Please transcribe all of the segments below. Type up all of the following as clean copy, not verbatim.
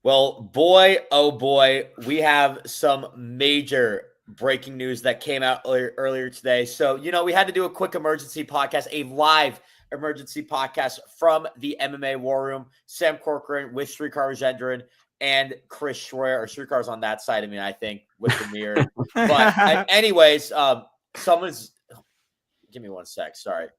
Well, boy, oh boy, we have some major breaking news that came out earlier today. So, we had to do a quick emergency podcast, a live emergency podcast from the MMA War Room. Sam Corcoran with Srikar Rajendran and Chris Schroyer, or Srikar's on that side of me, I think, with the mirror. But anyways, someone's give me one sec. Sorry.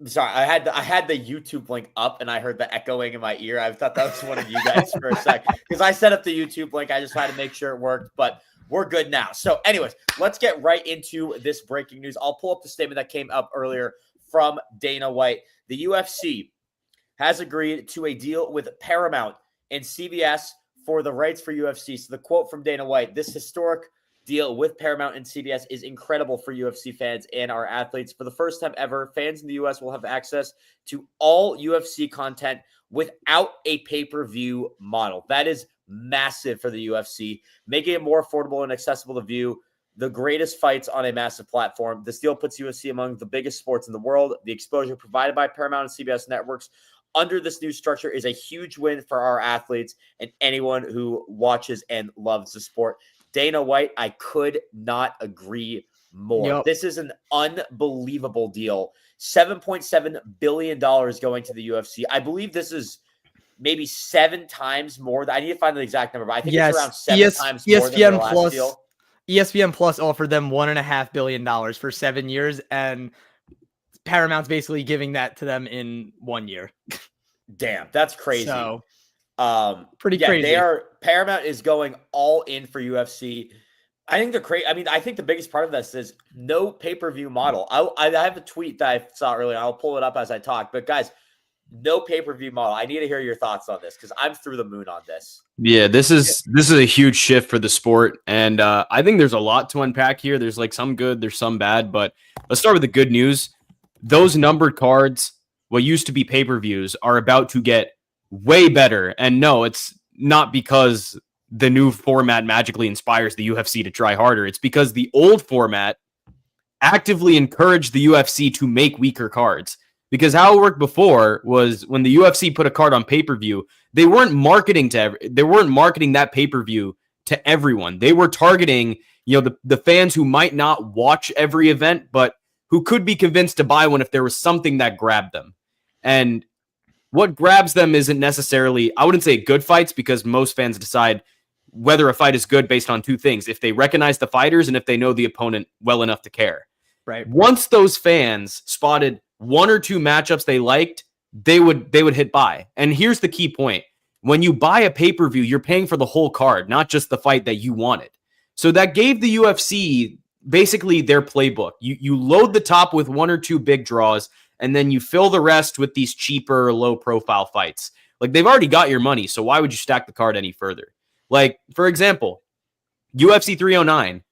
Sorry, I had the YouTube link up and I heard the echoing in my ear. I thought that was one of you guys for a sec because I set up the YouTube link. I just had to make sure it worked, but we're good now. So anyways, let's get right into this breaking news. I'll pull up the statement that came up earlier from Dana White. The UFC has agreed to a deal with Paramount and CBS for the rights for UFC. So the quote from Dana White, this historic deal with Paramount and CBS is incredible for UFC fans and our athletes. For the first time ever, fans in the US will have access to all UFC content without a pay-per-view model. That is massive for the UFC, making it more affordable and accessible to view the greatest fights on a massive platform. This deal puts UFC among the biggest sports in the world. The exposure provided by Paramount and CBS networks under this new structure is a huge win for our athletes and anyone who watches and loves the sport. Dana White, I could not agree more. Yep. This is an unbelievable deal. $7.7 billion going to the UFC. I believe this is maybe 7 times more. I need to find the exact number, but I think it's around 7 times more than their last deal. ESPN Plus offered them $1.5 billion for 7 years, and Paramount's basically giving that to them in 1 year. Damn, that's crazy. So, pretty crazy. Paramount is going all in for UFC. I think they're crazy. I mean, I think the biggest part of this is no pay-per-view model. I have a tweet that I saw earlier. I'll pull it up as I talk. But guys, no pay-per-view model. I need to hear your thoughts on this because I'm through the moon on this. Yeah, this is a huge shift for the sport, and I think there's a lot to unpack here. There's like some good, there's some bad, but let's start with the good news. Those numbered cards, what used to be pay-per-views, are about to get way better. And no, it's not because the new format magically inspires the UFC to try harder. It's because the old format actively encouraged the UFC to make weaker cards. Because how it worked before was when the UFC put a card on pay-per-view, they weren't marketing that pay-per-view to everyone. They were targeting, the fans who might not watch every event, but who could be convinced to buy one if there was something that grabbed them. And what grabs them isn't necessarily, I wouldn't say good fights, because most fans decide whether a fight is good based on 2 things: if they recognize the fighters and if they know the opponent well enough to care. Right. Once those fans spotted 1 or 2 matchups they liked, they would hit buy. And here's the key point. When you buy a pay-per-view, you're paying for the whole card, not just the fight that you wanted. So that gave the UFC basically their playbook. You load the top with 1 or 2 big draws, and then you fill the rest with these cheaper, low-profile fights. Like, they've already got your money, so why would you stack the card any further? Like, for example, UFC 309.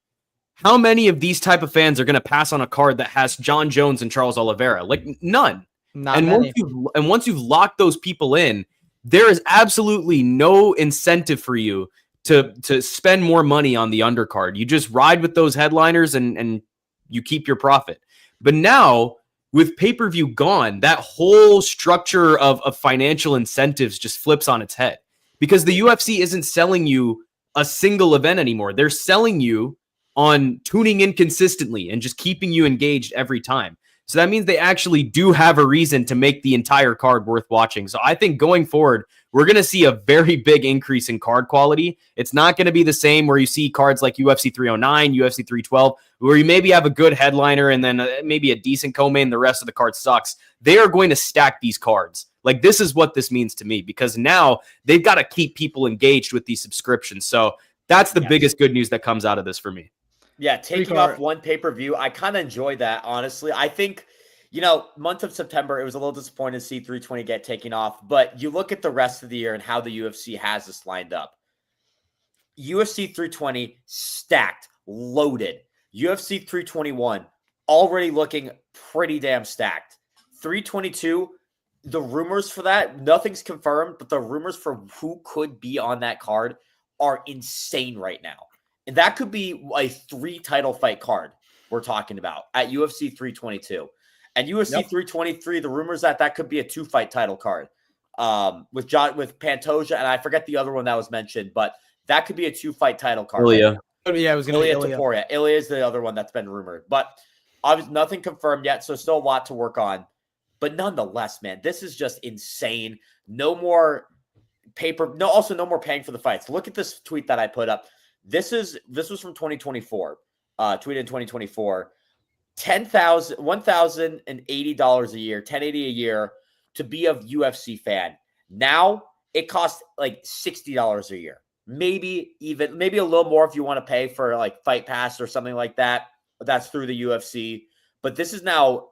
How many of these type of fans are going to pass on a card that has John Jones and Charles Oliveira? Like, none. Not many. Once you've locked those people in, there is absolutely no incentive for you to spend more money on the undercard. You just ride with those headliners and you keep your profit. But now, with pay-per-view gone, that whole structure of financial incentives just flips on its head. Because the UFC isn't selling you a single event anymore. They're selling you on tuning in consistently and just keeping you engaged every time. So that means they actually do have a reason to make the entire card worth watching. So I think going forward, we're going to see a very big increase in card quality. It's not going to be the same where you see cards like UFC 309, UFC 312, where you maybe have a good headliner and then maybe a decent co-main, the rest of the card sucks. They are going to stack these cards. Like, this is what this means to me, because now they've got to keep people engaged with these subscriptions. So that's the biggest good news that comes out of this for me. Yeah, taking off one pay-per-view, I kind of enjoy that, honestly. I think, month of September, it was a little disappointing to see 320 get taken off, but you look at the rest of the year and how the UFC has this lined up. UFC 320 stacked, loaded. UFC 321 already looking pretty damn stacked. 322, the rumors for that, nothing's confirmed, but the rumors for who could be on that card are insane right now. And that could be a 3 title fight card we're talking about at UFC 322. And UFC 323, the rumors that could be a 2 fight title card. with Pantoja, and I forget the other one that was mentioned, but that could be a 2-fight title card. Ilya. Yeah, it was going to be Ilya. Topuria. Ilya is the other one that's been rumored, but obviously nothing confirmed yet, so still a lot to work on. But nonetheless, man, this is just insane. No more no more paying for the fights. Look at this tweet that I put up. This was from 2024. Tweeted in 2024. $1,080 a year, $1,080 a year to be a UFC fan. Now it costs like $60 a year. Maybe a little more if you want to pay for like Fight Pass or something like that. But that's through the UFC. But this is now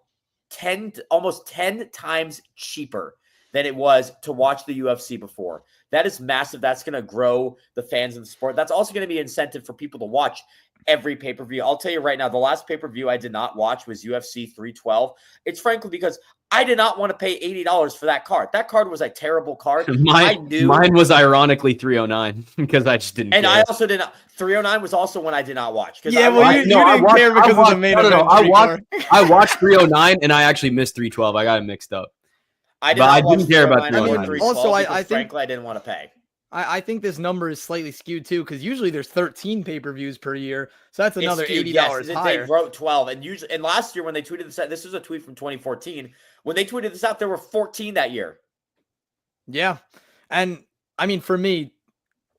almost 10 times cheaper than it was to watch the UFC before. That is massive. That's going to grow the fans in the sport. That's also going to be an incentive for people to watch every pay-per-view. I'll tell you right now, the last pay-per-view I did not watch was UFC 312. It's frankly because I did not want to pay $80 for that card. That card was a terrible card. Mine was ironically 309 because I just didn't. And care. I also did not. 309 was also one I did not watch. Yeah, well, you didn't care because of the main event. I watched 309 and I actually missed 312. I got it mixed up. I didn't care about 309. Also, I think frankly I didn't want to pay. I think this number is slightly skewed too, because usually there's 13 pay-per-views per year, so that's another $80 higher. They wrote 12, and last year when they tweeted this out, this was a tweet from 2014. When they tweeted this out, there were 14 that year. Yeah, and I mean for me,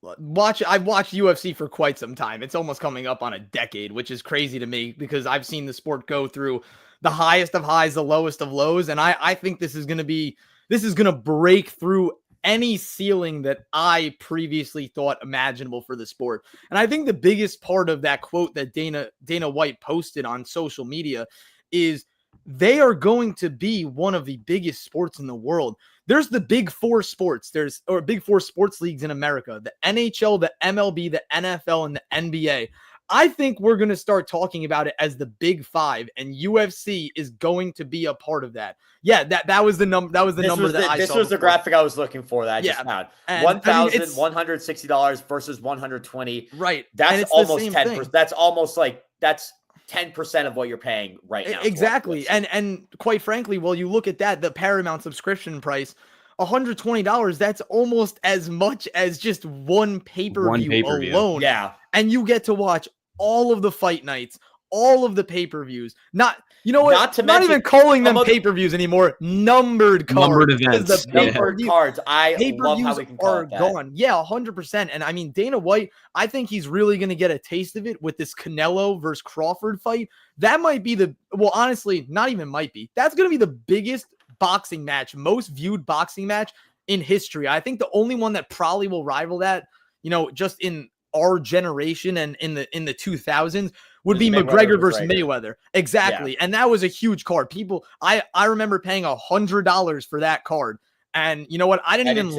I've watched UFC for quite some time. It's almost coming up on a decade, which is crazy to me because I've seen the sport go through the highest of highs, the lowest of lows, and I think this is going to break through any ceiling that I previously thought imaginable for the sport. And I think the biggest part of that quote that Dana White posted on social media is they are going to be one of the biggest sports in the world. There's the big four sports. Or big four sports leagues in America, the NHL, the MLB, the NFL, and the NBA. I think we're going to start talking about it as the big five, and UFC is going to be a part of that. Yeah, that was the number. That was the number that I saw. This was the graphic I was looking for that I just found. $1,160 versus $120. Right. That's almost 10%. That's almost that's 10% of what you're paying right now. Exactly. And quite frankly, well, you look at that, the Paramount subscription price, $120, that's almost as much as just one pay-per-view alone. Yeah. And you get to watch all of the fight nights, all of the pay-per-views. Not even calling them pay-per-views anymore. Numbered cards. Numbered events. Numbered cards. I love how we can call it that. Gone. Yeah, 100%. And I mean, Dana White, I think he's really going to get a taste of it with this Canelo versus Crawford fight. That might be honestly, not even might be. That's going to be the biggest boxing match, most viewed boxing match in history. I think the only one that probably will rival that, just in our generation and in the 2000s would be McGregor versus Mayweather. Exactly. Yeah. And that was a huge card. I remember paying $100 for that card. And you know what? I didn't even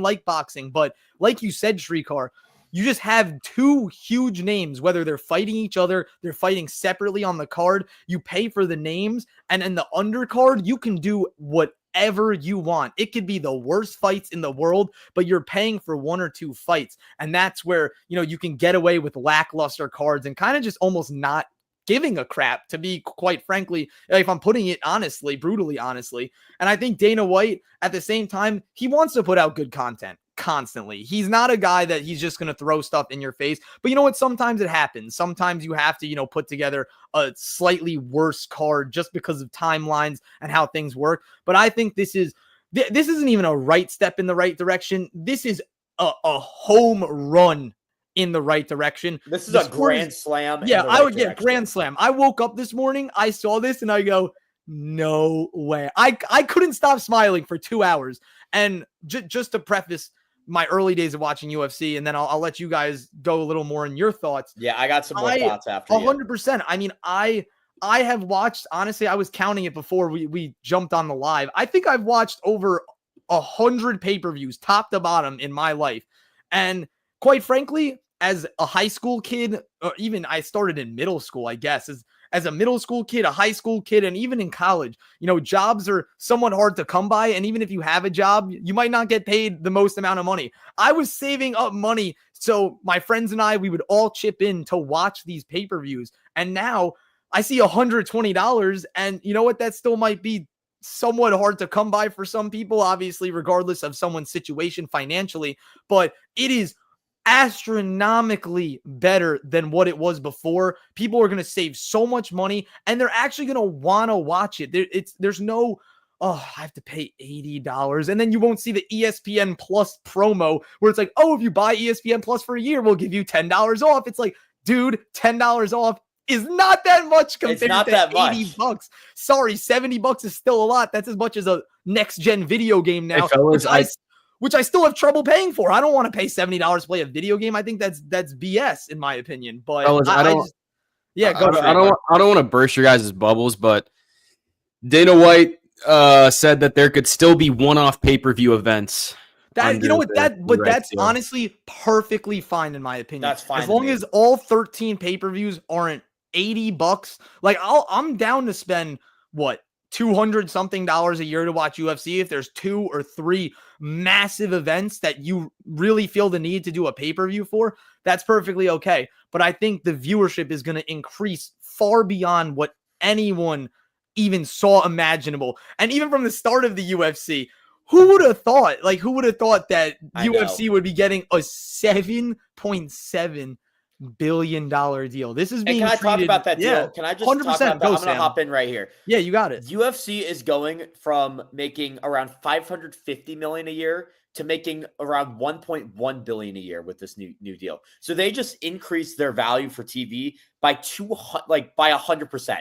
like boxing. But like you said, Shrikar, you just have two huge names, whether they're fighting each other, they're fighting separately on the card. You pay for the names, and in the undercard, you can do whatever you want. It could be the worst fights in the world, but you're paying for one or two fights. And that's where, you can get away with lackluster cards and kind of just almost not giving a crap, to be quite frankly, if I'm putting it brutally honestly. And I think Dana White, at the same time, he wants to put out good content constantly. He's not a guy that he's just going to throw stuff in your face. But you know what? Sometimes it happens. Sometimes you have to, put together a slightly worse card just because of timelines and how things work. But I think this isn't even a right step in the right direction. This is a home run in the right direction. This is a grand slam. Yeah, grand slam. I woke up this morning, I saw this, and I go, no way. I couldn't stop smiling for 2 hours. And just to preface my early days of watching UFC, and then I'll let you guys go a little more in your thoughts. Yeah, I got some more thoughts after 100%. I mean, I have watched, honestly, I was counting it before we jumped on the live. I think I've watched over 100 pay-per-views, top to bottom, in my life. And quite frankly, as a high school kid, or even I started in middle school, I guess, as a middle school kid, a high school kid, and even in college, jobs are somewhat hard to come by. And even if you have a job, you might not get paid the most amount of money. I was saving up money, so my friends and I, we would all chip in to watch these pay-per-views. And now I see $120, and you know what? That still might be somewhat hard to come by for some people, obviously, regardless of someone's situation financially, but it is astronomically better than what it was before. People are going to save so much money, and they're actually going to want to watch it. There's no, oh, I have to pay $80. And then you won't see the ESPN Plus promo where it's like, oh, if you buy ESPN Plus for a year, we'll give you $10 off. It's like, dude, $10 off is not that much compared to $80. Sorry, $70 is still a lot. That's as much as a next gen video game now, hey, fellas, which I still have trouble paying for. I don't want to pay $70 to play a video game. I think that's BS in my opinion. But fellas, I don't want to burst your guys' bubbles, but Dana White said that there could still be one-off pay-per-view events. That's honestly perfectly fine in my opinion. That's fine as long as all 13 pay-per-views aren't $80. Like I'm down to spend what $200 something a year to watch UFC if there's 2 or 3 massive events that you really feel the need to do a pay-per-view for. That's perfectly okay. But I think the viewership is going to increase far beyond what anyone even saw imaginable. And even from the start of the UFC, who would have thought that UFC would be getting a $7.7 billion deal? This is being can I treated, talk about that deal? Yeah, can I just talk about that? I'm going to hop in right here. Yeah, you got it. UFC is going from making around $550 million a year to making around $1.1 billion a year with this new deal. So they just increased their value for TV by 100%.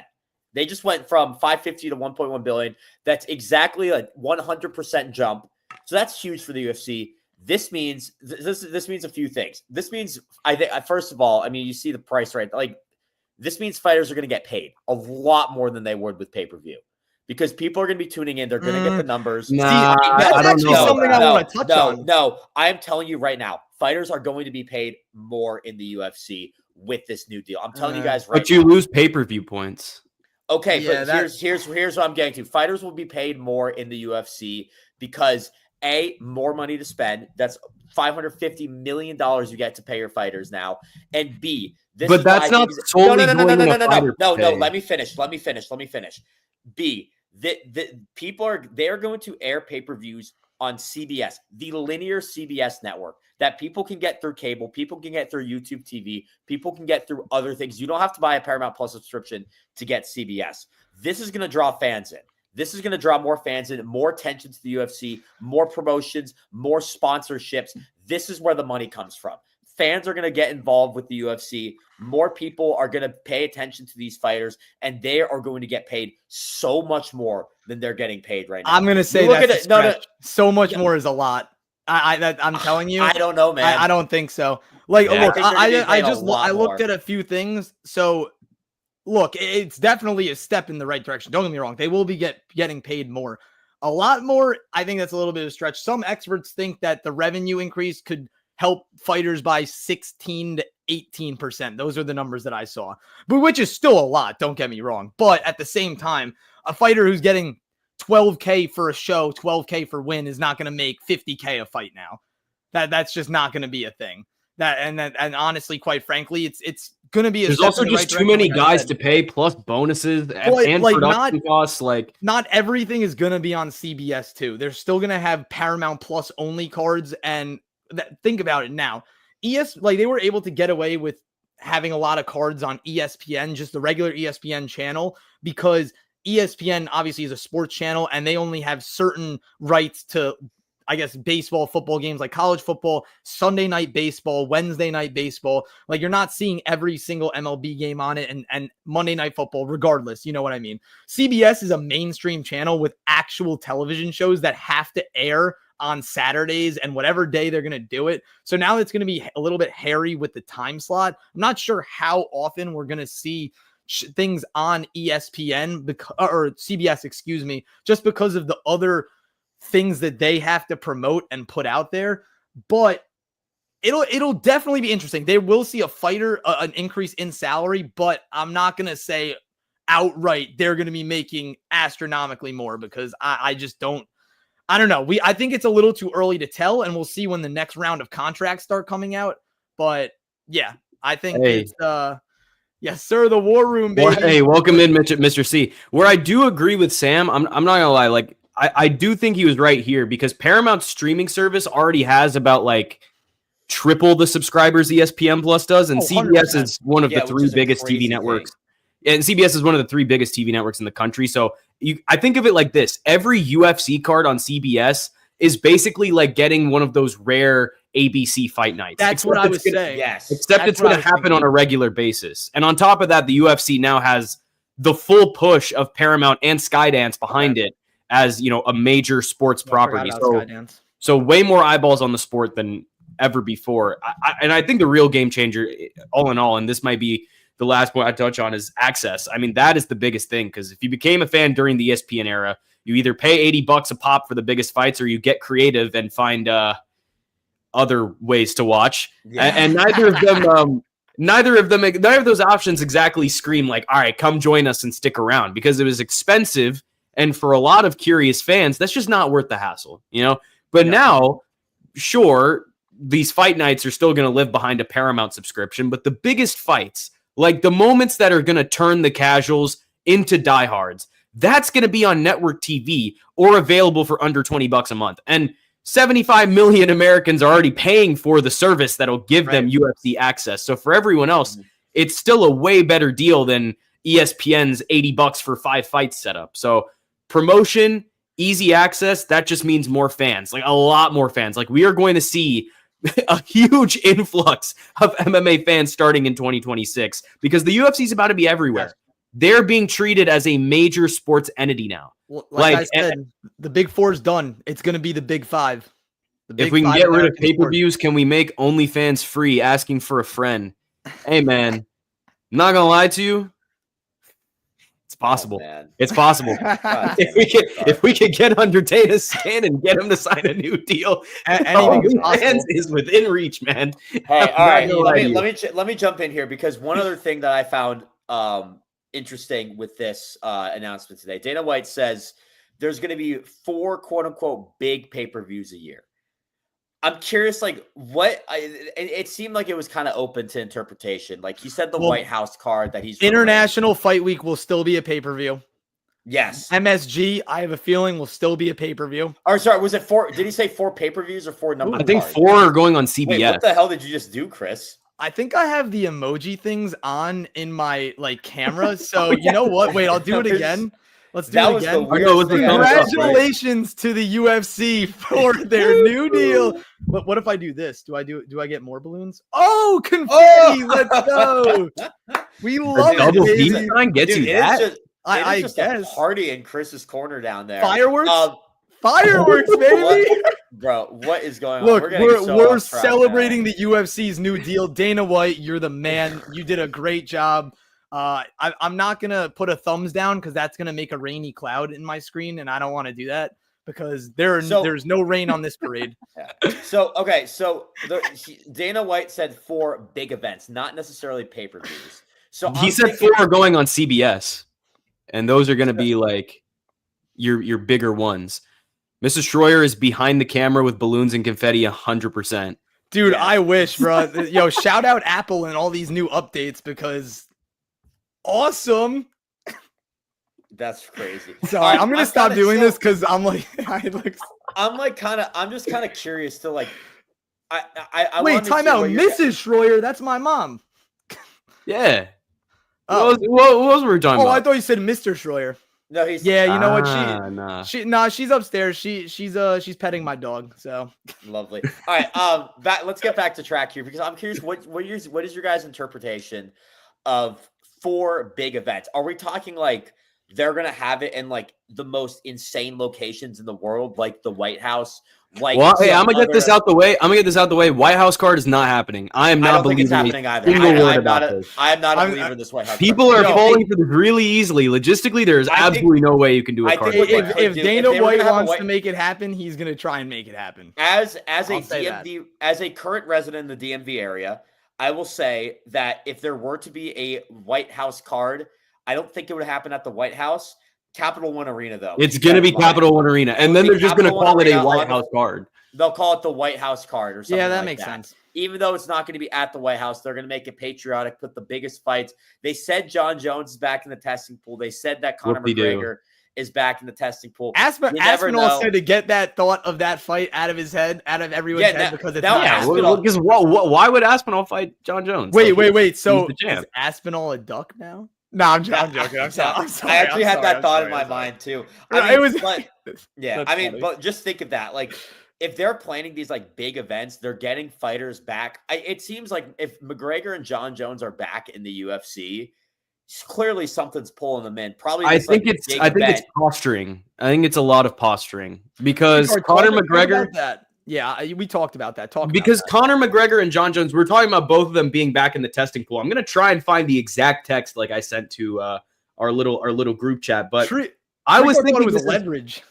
They just went from 550 to 1.1 billion. That's exactly a 100% jump. So that's huge for the UFC. This means this means a few things. This means first of all, I mean, you see the price, right? Like this means fighters are going to get paid a lot more than they would with pay-per-view because people are going to be tuning in. They're going to get the numbers. That's actually something I want to touch on. No, I'm telling you right now, fighters are going to be paid more in the UFC with this new deal. I'm telling you guys right now. But you lose pay-per-view points. Okay, yeah, but here's what I'm getting to. Fighters will be paid more in the UFC because A, more money to spend. That's $550 million you get to pay your fighters now. And B, but that's not solely no. Let me finish. B, the people are going to air pay-per-views on CBS, the linear CBS network that people can get through cable, people can get through YouTube TV, people can get through other things. You don't have to buy a Paramount Plus subscription to get CBS. This is going to draw fans in. This is going to draw more fans in, more attention to the UFC, more promotions, more sponsorships. This is where the money comes from. Fans are going to get involved with the UFC. More people are going to pay attention to these fighters, and they are going to get paid so much more than they're getting paid right now. I'm going to say that so much more is a lot. I'm telling you. I don't know, man. I don't think so. Like, look, I looked at a few things. So, look, it's definitely a step in the right direction. Don't get me wrong. They will be getting paid more. A lot more, I think that's a little bit of a stretch. Some experts think that the revenue increase could help fighters by 16 to 18%. Those are the numbers that I saw, but which is still a lot. Don't get me wrong. But at the same time, a fighter who's getting $12K for a show, $12K for win is not going to make $50K a fight now. That's just not going to be a thing. And honestly, quite frankly, it's going to be. There's also just too many guys to pay, plus bonuses and production costs. Like not everything is going to be on CBS too. They're still going to have Paramount Plus only cards. And think about it now. They were able to get away with having a lot of cards on ESPN, just the regular ESPN channel, because ESPN obviously is a sports channel and they only have certain rights to, I guess, baseball, football games like college football, Sunday night baseball, Wednesday night baseball. Like you're not seeing every single MLB game on it and Monday night football regardless. You know what I mean? CBS is a mainstream channel with actual television shows that have to air on Saturdays and whatever day they're going to do it. So now it's going to be a little bit hairy with the time slot. I'm not sure how often we're going to see things on ESPN or CBS, excuse me, just because of the other things that they have to promote and put out there. But it'll definitely be interesting. They will see a fighter, an increase in salary, but I'm not going to say outright they're going to be making astronomically more because I just don't. I don't know. I think it's a little too early to tell, and we'll see when the next round of contracts start coming out. But yeah, I think Yes, sir. The War Room, baby. Well, hey, welcome in, Mr. C. Where I do agree with Sam, I'm not gonna lie. Like, I do think he was right here because Paramount's streaming service already has about like triple the subscribers ESPN Plus does, and CBS is one of the three biggest TV networks. And CBS is one of the three biggest TV networks in the country. So I think of it like this: every UFC card on CBS is basically like getting one of those rare ABC fight nights. That's what I was saying. Yes. Except it's going to happen on a regular basis. And on top of that, the UFC now has the full push of Paramount and Skydance behind it as, you know, a major sports property. So way more eyeballs on the sport than ever before. And I think the real game changer, all in all, and this might be the last point I touch on, is access. I mean, that is the biggest thing, because if you became a fan during the ESPN era, you either pay $80 a pop for the biggest fights, or you get creative and find other ways to watch. Yeah. And neither of those options exactly scream like, all right, come join us and stick around, because it was expensive. And for a lot of curious fans, that's just not worth the hassle, you know? But now, sure, these fight nights are still going to live behind a Paramount subscription, but the biggest fights, like the moments that are going to turn the casuals into diehards, that's going to be on network TV or available for under $20 a month. And 75 million Americans are already paying for the service that'll give them UFC access. So for everyone else, it's still a way better deal than ESPN's $80 for 5 fights setup. So promotion, easy access, that just means more fans, like a lot more fans. Like we are going to see a huge influx of MMA fans starting in 2026 because the UFC is about to be everywhere. They're being treated as a major sports entity now. Well, like I said, the Big Four is done. It's going to be the Big Five. If we can get rid of pay-per-views, can we make OnlyFans free? Asking for a friend. Hey, man, I'm not going to lie to you. It's possible. It's possible. if we could get under Dana's skin and get him to sign a new deal, OnlyFans is within reach, man. Hey, all right. Let me jump in here, because one other thing that I found interesting with this announcement today. Dana White says there's going to be 4 quote unquote big pay-per-views a year. I'm curious, like it seemed like it was kind of open to interpretation. Like he said, the White House card that he's International Fight Week will still be a pay-per-view. Yes. MSG, I have a feeling, will still be a pay-per-view. Or sorry, was it 4? Did he say 4 pay-per-views or 4 number? I think 4 are going on CBS. Wait, what the hell did you just do, Chris? I think I have the emoji things on in my camera. So you know what? Wait, I'll do it again. Let's do it again. Congratulations to the UFC for their new deal. But what if I do this? Do I get more balloons? Oh, confetti! Let's go. We love it. Gets you that. I guess a party in Chris's corner down there. Fireworks. Fireworks, baby. Bro, what is going on? Look, we're celebrating the UFC's new deal. Dana White, you're the man. You did a great job. I'm not going to put a thumbs down because that's going to make a rainy cloud in my screen, and I don't want to do that because there's no rain on this parade. So Dana White said 4 big events, not necessarily pay-per-views. So he said 4 are going on CBS, and those are going to be like your bigger ones. Mrs. Schroyer is behind the camera with balloons and confetti 100%. Dude, yeah. I wish, bro. Yo, shout out Apple and all these new updates because awesome. That's crazy. Sorry, I'm gonna stop doing this because I'm just kind of curious to like. Wait, time out, Mrs. Schroyer. That's my mom. Yeah. Oh. What else were we talking about? I thought you said Mr. Schroyer. No, he's you know what? She's upstairs. She's petting my dog. So lovely. All right, let's get back to track here because I'm curious what is your guys' interpretation of 4 big events? Are we talking like they're gonna have it in like the most insane locations in the world, like the White House? Like, well, hey, I'm gonna get this out the way. White House card is not happening. I am not believing it's happening either. I am not a believer in this White House. People are falling for this really easily. Logistically, there's absolutely no way you can do a card. If Dana White wants to make it happen, he's gonna try and make it happen. As a current resident in the DMV area, I will say that if there were to be a White House card, I don't think it would happen at the White House. Capital One Arena, though. It's going to be Capital One Arena. And then they're just going to call it a White House card. They'll call it the White House card or something. Yeah, that makes sense. even though it's not going to be at the White House, they're going to make it patriotic, put the biggest fights. They said John Jones is back in the testing pool. They said that Conor McGregor is back in the testing pool. Aspinall said to get that thought of that fight out of his head, out of everyone's head, because it's because why would Aspinall fight John Jones? Wait. So is Aspinall a duck now? No, I'm joking. I'm sorry. I actually had that thought in my mind too. But just think of that. Like, if they're planning these like big events, they're getting fighters back. It seems like if McGregor and John Jones are back in the UFC, clearly something's pulling them in. Probably, I think it's posturing. I think it's a lot of posturing because Conor McGregor. Yeah, we talked about that. Conor McGregor and John Jones, we're talking about both of them being back in the testing pool. I'm gonna try and find the exact text like I sent to our little group chat, but I was thinking it was leverage.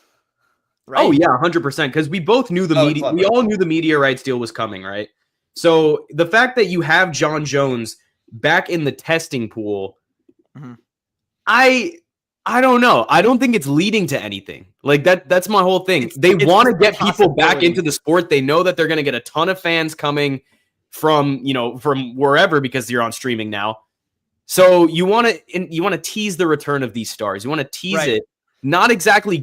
Right? Oh yeah, 100%. Because we both knew the media. We all knew the media rights deal was coming, right? So the fact that you have John Jones back in the testing pool, I don't know. I don't think it's leading to anything. Like that's my whole thing. They want to get people back into the sport. They know that they're going to get a ton of fans coming from wherever because you're on streaming now. So you want to tease the return of these stars. You want to tease it. Not exactly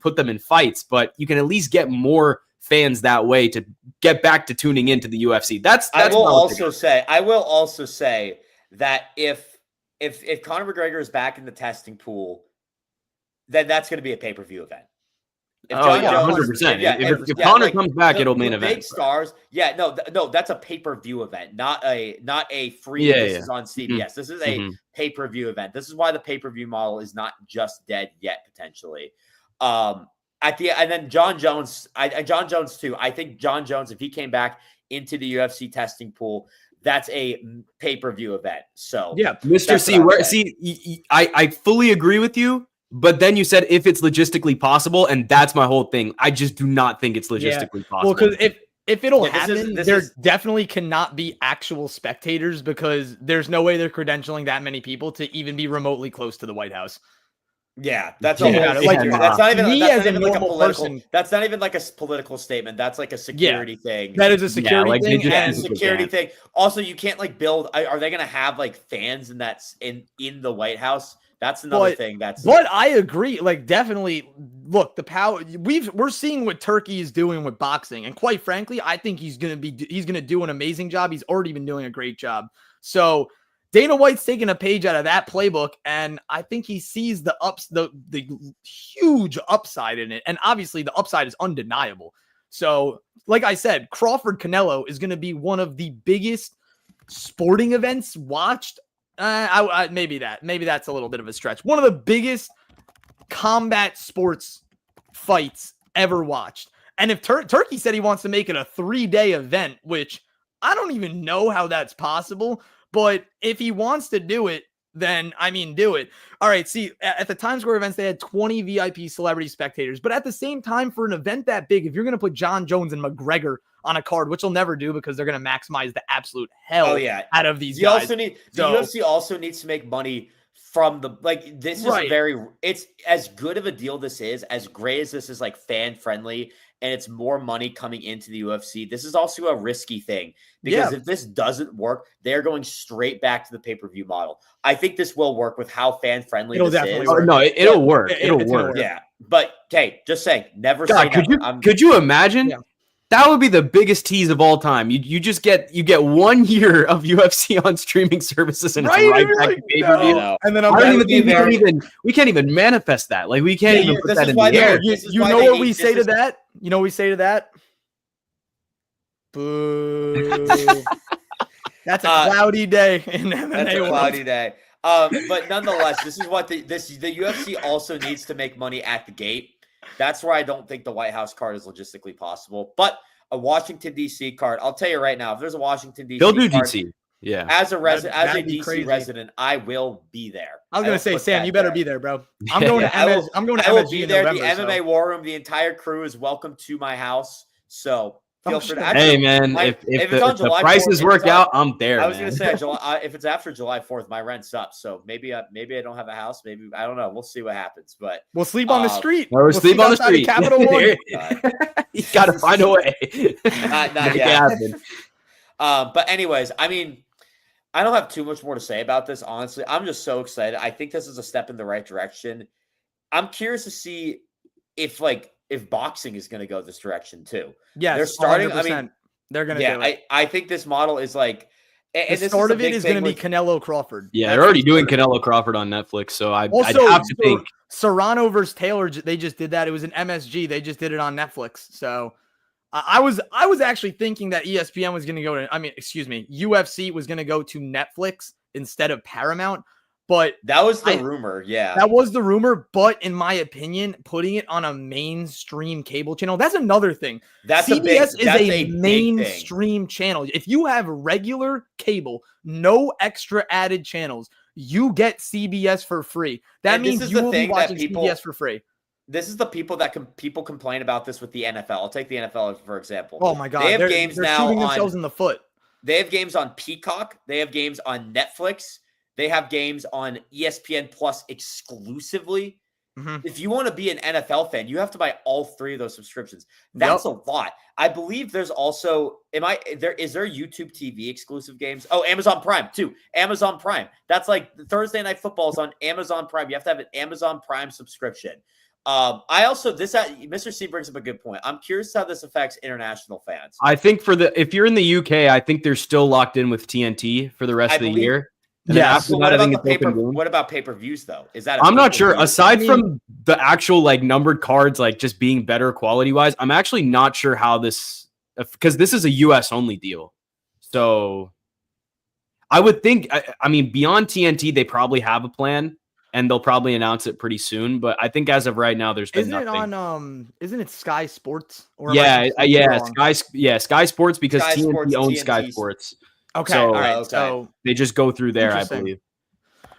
put them in fights, but you can at least get more fans that way to get back to tuning into the UFC. I will also say that if Conor McGregor is back in the testing pool, then that's going to be a pay-per-view event. If 100%. If Conor comes back, it'll main event. Big stars, no, that's a pay-per-view event, not a free. This is on CBS. This is a pay-per-view event. This is why the pay-per-view model is not just dead yet, potentially. And then John Jones too. I think John Jones, if he came back into the UFC testing pool, that's a pay-per-view event. So yeah, Mr. C, I fully agree with you. But then you said if it's logistically possible, and that's my whole thing. I just do not think it's logistically possible. Well, because if it'll happen, there definitely cannot be actual spectators because there's no way they're credentialing that many people to even be remotely close to the White House. Yeah, that's a that's not even like a political statement. That's like a security thing. That is a security thing. And a security thing. Also, you can't like build. Are they going to have like fans in the White House? That's another thing. But I agree. Like, definitely, look, the power. We're seeing what Turkey is doing with boxing, and quite frankly, I think he's gonna do an amazing job. He's already been doing a great job. So Dana White's taking a page out of that playbook, and I think he sees the huge upside in it, and obviously the upside is undeniable. So, like I said, Crawford Canelo is going to be one of the biggest sporting events watched. Maybe that's a little bit of a stretch. One of the biggest combat sports fights ever watched. And if Turkey said he wants to make it a 3-day event, which I don't even know how that's possible, but if he wants to do it, then do it. All right. See, at the Times Square events, they had 20 VIP celebrity spectators, but at the same time, for an event that big, if you're going to put John Jones and McGregor on a card, which they'll never do because they're going to maximize the absolute hell out of these guys. The UFC also needs to make money from it's as good of a deal this is, as great as this is, like, fan friendly, and it's more money coming into the UFC. This is also a risky thing because if this doesn't work, they're going straight back to the pay-per-view model. I think this will work with how fan friendly this is. No, it'll work. It'll work. Yeah. But okay, just saying, never say never. Could you imagine? Yeah. That would be the biggest tease of all time. You get 1 year of UFC on streaming services and it's right back to pay-per-view. And then we can't even manifest that. Like, we can't even put that in the air. You know what we say to that? You know what we say to that? Boo. That's a cloudy day in MMA. That's a cloudy day. But nonetheless, this is what the UFC also needs to make money at the gate. That's where I don't think the White House card is logistically possible. But a Washington, D.C. card, I'll tell you right now, if there's a Washington, D.C. they'll do D.C. Yeah. As a D.C. resident, I will be there. I was going to say, Sam, you better be there, bro. I'm going to MSG. I will be there. The MMA War Room, the entire crew is welcome to my house. So Feel Oh, free to. shit. Actually, Hey man, my- if it's the, on if the July 4th, prices if work it's on- out, I'm there. I was man. gonna say if it's after July 4th, my rent's up. So maybe I don't have a house. Maybe I don't know. We'll see what happens. But We'll sleep on the street. Or We'll sleep on the outside of street. Capital One. You got to find a way. Not Make it yet. happen. But anyways, I mean, I don't have too much more to say about this. Honestly, I'm just so excited. I think this is a step in the right direction. I'm curious to see if boxing is going to go this direction too. Yes, They're starting. 100%. I mean, they're gonna yeah, do it. I think this model is like, and The this start is of it is going to be with, Canelo Crawford. Yeah, That's they're already the doing start of it. Canelo Crawford on Netflix, so I'd Also, have to think. Serrano versus Taylor, they just did that. It was an MSG. They just did it on Netflix. So I was actually thinking that ESPN was going to go to, UFC was going to go to Netflix instead of Paramount. But that was the rumor. Yeah, that was the rumor. But in my opinion, putting it on a mainstream cable channel, that's another thing. CBS is a mainstream channel. If you have regular cable, no extra added channels, you get CBS for free. That means you will be watching CBS for free. This is the people that people complain about this with the NFL. I'll take the NFL for example. Oh my God, they have games they're now shooting themselves in the foot. They have games on Peacock. They have games on Netflix. They have games on ESPN Plus exclusively. Mm-hmm. If you want to be an NFL fan, you have to buy all three of those subscriptions. That's a lot. I believe there's also is there YouTube TV exclusive games? Oh, Amazon Prime too. Amazon Prime. That's like Thursday Night Football is on Amazon Prime. You have to have an Amazon Prime subscription. Mr. C brings up a good point. I'm curious how this affects international fans. I think if you're in the UK, I think they're still locked in with TNT for the rest of the year. Yeah. So what about pay-per-views though? Is that I'm not sure. Aside from the actual numbered cards, just being better quality wise, I'm actually not sure how this, because this is a US only deal. So I would think, I mean, beyond TNT, they probably have a plan and they'll probably announce it pretty soon. But I think as of right now, there's been nothing. Isn't it Sky Sports? Sky Sports, because TNT owns Sky Sports. Okay, so, all right. So they just go through there, I believe.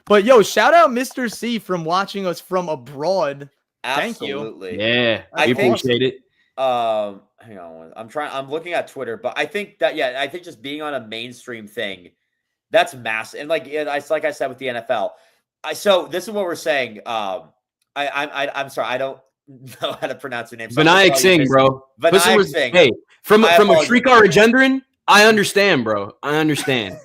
But shout out Mr. C from watching us from abroad. Absolutely. Thank you. Yeah, I appreciate it. Hang on. I'm looking at Twitter, but I think I think just being on a mainstream thing, that's massive. And like I said with the NFL, so this is what we're saying. I'm sorry, I don't know how to pronounce your name. So Vinayak Singh, bro. Vinayak Singh. Hey, from a Shrikar Rajendran, I understand, bro. I understand.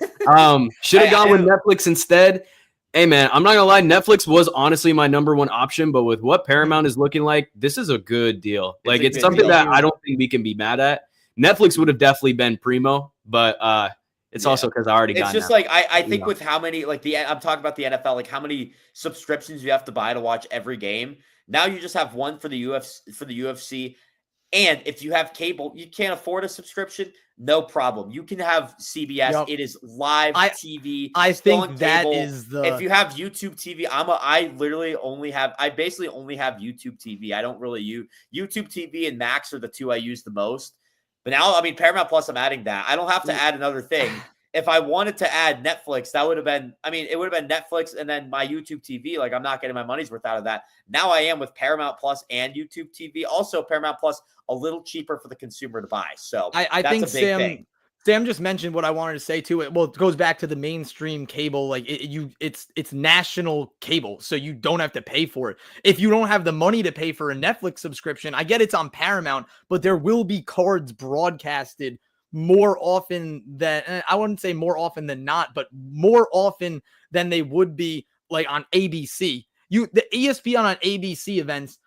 Should have gone with Netflix instead. Hey, man, I'm not going to lie. Netflix was honestly my number one option, but with what Paramount is looking like, this is a good deal. It's something that I don't think we can be mad at. Netflix would have definitely been primo, but it's also because I already got it. It's just I think with how many, I'm talking about the NFL, how many subscriptions you have to buy to watch every game. Now you just have one for the UFC. And if you have cable, you can't afford a subscription, no problem. You can have CBS. Yep. It is live TV. I think that is the. If you have YouTube TV, I basically only have YouTube TV. I don't really use YouTube TV and Max are the two I use the most. But now, I mean, Paramount Plus, I'm adding that. I don't have to add another thing. If I wanted to add Netflix, that would have been, it would have been Netflix and then my YouTube TV. I'm not getting my money's worth out of that. Now I am with Paramount Plus and YouTube TV. Also, Paramount Plus, a little cheaper for the consumer to buy. So I think Sam just mentioned what I wanted to say too. Well, it goes back to the mainstream cable. It's national cable, so you don't have to pay for it. If you don't have the money to pay for a Netflix subscription, I get it's on Paramount, but there will be cards broadcasted more often than, I wouldn't say more often than not, but more often than they would be on ABC. The ESPN on ABC events,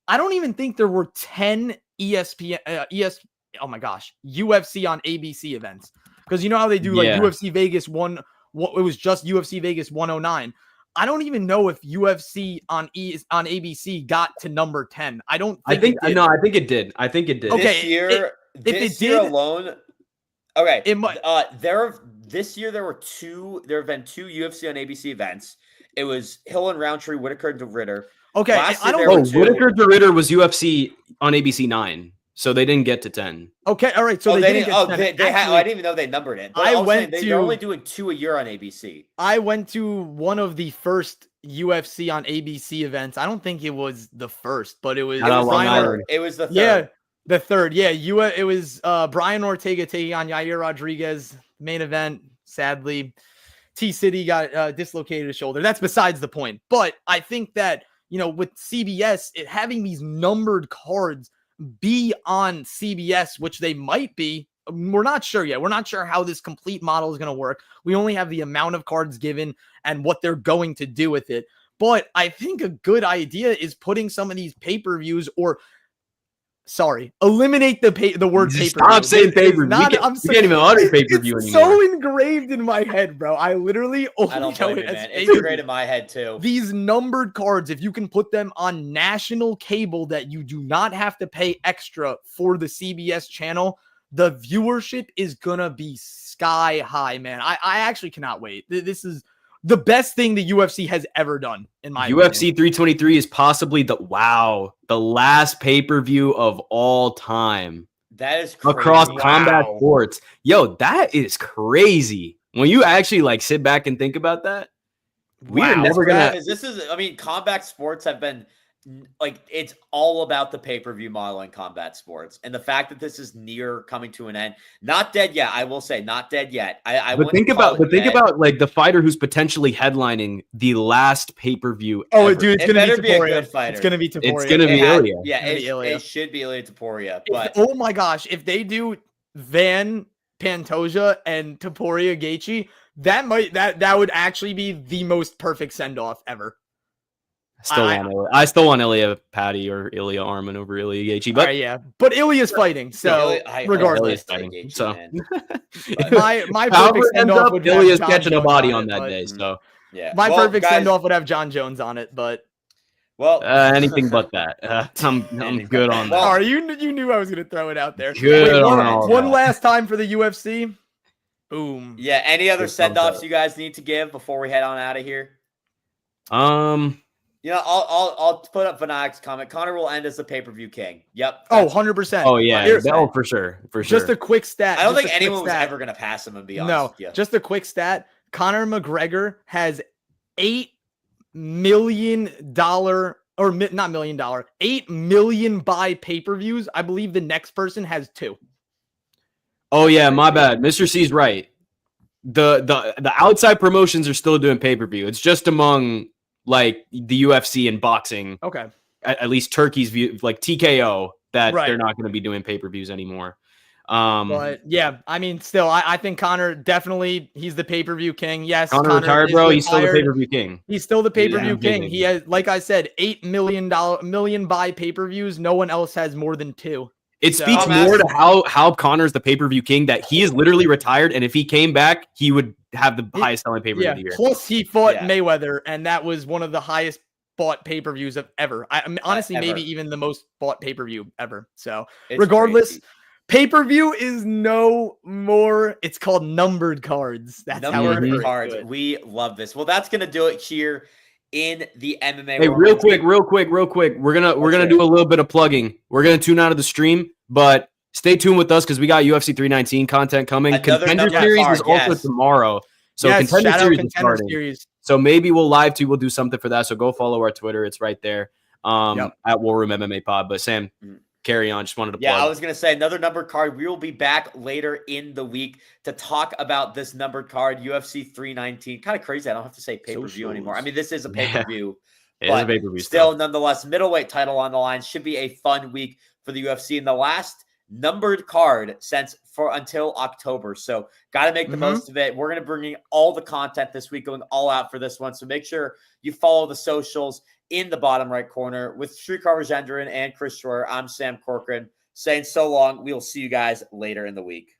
I don't even think there were 10 UFC on ABC events. Because you know how they do UFC Vegas 1, it was just UFC Vegas 109. I don't even know if UFC on ABC got to number 10. I think it did. Okay. This year alone. Okay. It might. This year there have been two UFC on ABC events. It was Hill and Roundtree, Whitaker and DeRitter. Okay. I don't know. Whitaker DeRitter was UFC on ABC 9. So they didn't get to 10. Okay, all right. So they didn't get to 10. I didn't even know they numbered it. But they're only doing 2 a year on ABC. I went to one of the first UFC on ABC events. I don't think it was the first, but it was. It was the third. Yeah. The third, yeah, it was Brian Ortega taking on Yair Rodriguez. Main event, sadly, T-City got dislocated his shoulder. That's besides the point. But I think that, with CBS, having these numbered cards be on CBS, which they might be, we're not sure yet. We're not sure how this complete model is going to work. We only have the amount of cards given and what they're going to do with it. But I think a good idea is putting some of these pay-per-views eliminate the word pay-per-view. Stop saying pay-per-view. We can't even utter pay-per-view it's anymore. so engraved in my head, bro. I literally I don't blame you, man. It's engraved in my head too. These numbered cards, if you can put them on national cable that you do not have to pay extra for the CBS channel, the viewership is gonna be sky high, man. I actually cannot wait. This is the best thing the UFC has ever done, in my opinion. UFC 323 is possibly the last pay-per-view of all time. That is crazy. Across combat sports. Yo, that is crazy. When you actually sit back and think about that, we are never gonna. Combat sports have been it's all about the pay-per-view model in combat sports, and the fact that this is near coming to an end, not dead yet. I will say, not dead yet. Think about the fighter who's potentially headlining the last pay-per-view. Oh, dude, it's gonna be a good fighter. It's gonna be Topuria. It's gonna be Ilya. Yeah, it should be Ilya Topuria. But oh my gosh, if they do Van Pantoja and Topuria Gaethje, that would actually be the most perfect send-off ever. I still want Ilya Patty or Ilya Arman over Ilya Gaethje, but yeah, but Ilya's fighting, so regardless, fighting. So my perfect send off would have Ilya's John catching Jones a body on on that but, day. So yeah, my perfect send off would have John Jones on it, but anything but that. I'm good on that. Well, you knew I was gonna throw it out there. Good. One last time for the UFC. Boom. Yeah. Any other send offs you guys need to give before we head on out of here? I'll put up Vinayak's comment. Connor will end as the pay-per-view king. Yep. 100%. Oh, yeah. For sure. Just a quick stat. I don't think anyone was ever going to pass him, and be honest. No, just a quick stat. Conor McGregor has $8 million, or not $1 million, 8 million buy pay-per-views. I believe the next person has 2. Oh, yeah. My bad. Mr. C's right. The outside promotions are still doing pay-per-view. It's just among the UFC and boxing. Okay. At least Turkey's view, TKO, that right. They're not going to be doing pay-per-views anymore. But yeah, still, I think Conor definitely, he's the pay-per-view king. Yes. Conor retired, bro. He's still the pay-per-view king. He's still the pay-per-view king. He has, like I said, $8 million buy pay-per-views. No one else has more than 2. It speaks more to how Conor's the pay-per-view king, that he is literally retired, and if he came back, he would have the highest selling pay-per-view of the year. Plus, he fought Mayweather, and that was one of the highest bought pay-per-views of ever. Honestly, maybe even the most bought pay-per-view ever. So, regardless, pay-per-view is no more. It's called numbered cards. That's numbered cards. We love this. Well, that's gonna do it here in the MMA. Hey, real quick. We're gonna do a little bit of plugging. We're gonna tune out of the stream, but stay tuned with us because we got UFC 319 content coming. Contender Series is also tomorrow. So Contender Series is starting. So maybe we'll live too. We'll do something for that. So go follow our Twitter. It's right there. At War Room MMA Pod. But Sam, carry on. Just wanted to plug. I was going to say another numbered card. We will be back later in the week to talk about this numbered card, UFC 319. Kind of crazy. I don't have to say pay-per-view anymore. I mean, this is a pay-per-view. But still, nonetheless, middleweight title on the line. Should be a fun week for the UFC. And the last numbered card until October. So got to make the most of it. We're going to bring in all the content this week, going all out for this one. So make sure you follow the socials in the bottom right corner. With Shrikar Rajendran and Chris Schroyer, I'm Sam Corcoran saying so long. We'll see you guys later in the week.